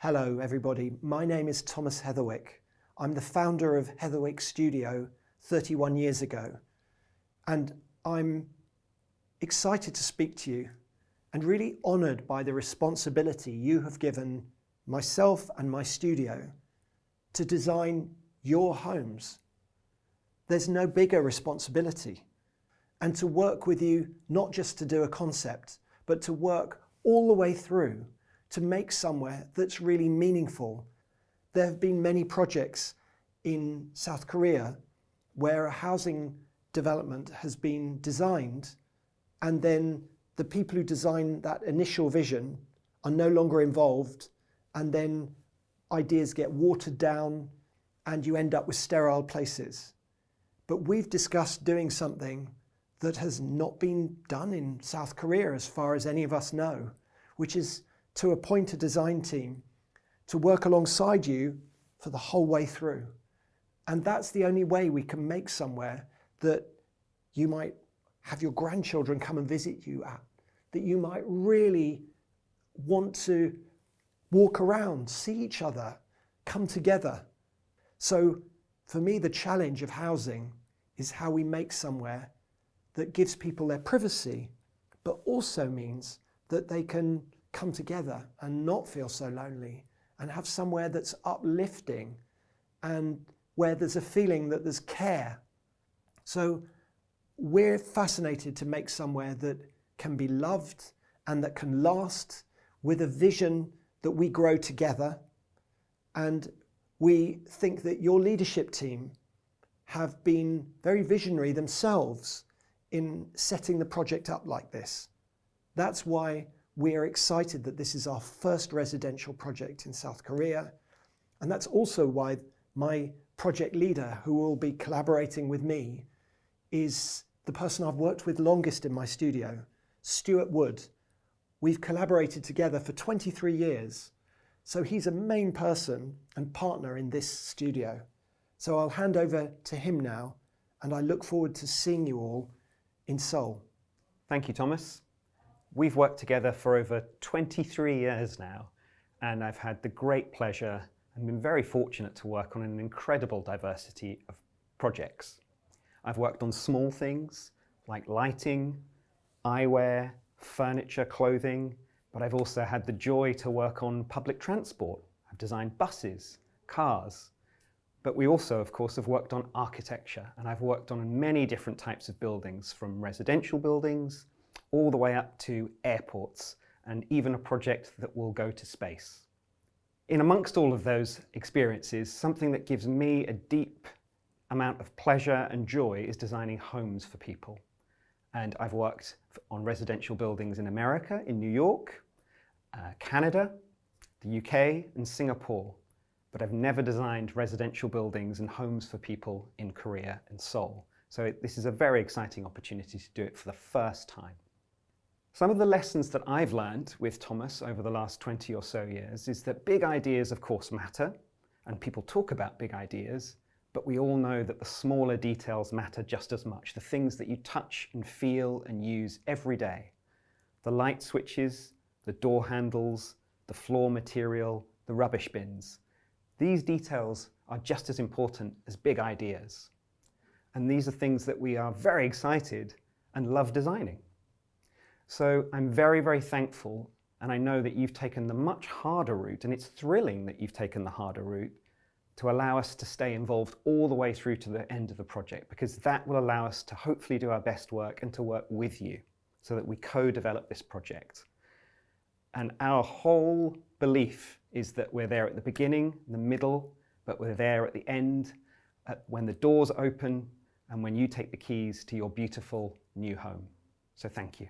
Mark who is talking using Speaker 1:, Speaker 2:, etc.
Speaker 1: Hello everybody, my name is Thomas Heatherwick. I'm the founder of Heatherwick Studio 31 years ago, and I'm excited to speak to you and really honoured by the responsibility you have given myself and my studio to design your homes. There's no bigger responsibility, and to work with you not just to do a concept, but to work all the way through to make somewhere that's really meaningful. There have been many projects in South Korea where a housing development has been designed, and then the people who designed that initial vision are no longer involved, and then ideas get watered down and you end up with sterile places. But we've discussed doing something that has not been done in South Korea as far as any of us know, which is to appoint a design team to work alongside you for the whole way through. And that's the only way we can make somewhere that you might have your grandchildren come and visit you at, that you might really want to walk around, see each other, come together. So for me, the challenge of housing is how we make somewhere that gives people their privacy, but also means that they can come together and not feel so lonely, and have somewhere that's uplifting and where there's a feeling that there's care. So we're fascinated to make somewhere that can be loved and that can last, with a vision that we grow together. And we think that your leadership team have been very visionary themselves in setting the project up like this. That's why we are excited that this is our first residential project in South Korea. And that's also why my project leader, who will be collaborating with me, is the person I've worked with longest in my studio, Stuart Wood. We've collaborated together for 23 years. So he's a main person and partner in this studio. So I'll hand over to him now, and I look forward to seeing you all in Seoul.
Speaker 2: Thank you, Thomas. We've worked together for over 23 years now, and I've had the great pleasure and been very fortunate to work on an incredible diversity of projects. I've worked on small things like lighting, eyewear, furniture, clothing, but I've also had the joy to work on public transport. I've designed buses, cars, but we also, of course, have worked on architecture, and I've worked on many different types of buildings, from residential buildings all the way up to airports, and even a project that will go to space. In amongst all of those experiences, something that gives me a deep amount of pleasure and joy is designing homes for people. And I've worked on residential buildings in America, in New York, Canada, the UK, and Singapore. But I've never designed residential buildings and homes for people in Korea and Seoul. So this is a very exciting opportunity to do it for the first time. Some of the lessons that I've learned with Thomas over the last 20 or so years is that big ideas, of course, matter, and people talk about big ideas, but we all know that the smaller details matter just as much, the things that you touch and feel and use every day. The light switches, the door handles, the floor material, the rubbish bins. These details are just as important as big ideas. And these are things that we are very excited and love designing. So I'm very, very thankful, and I know that you've taken the much harder route, and it's thrilling that you've taken the harder route to allow us to stay involved all the way through to the end of the project, because that will allow us to hopefully do our best work and to work with you so that we co-develop this project. And our whole belief is that we're there at the beginning, the middle, but we're there at the end, when the doors open and when you take the keys to your beautiful new home. So thank you.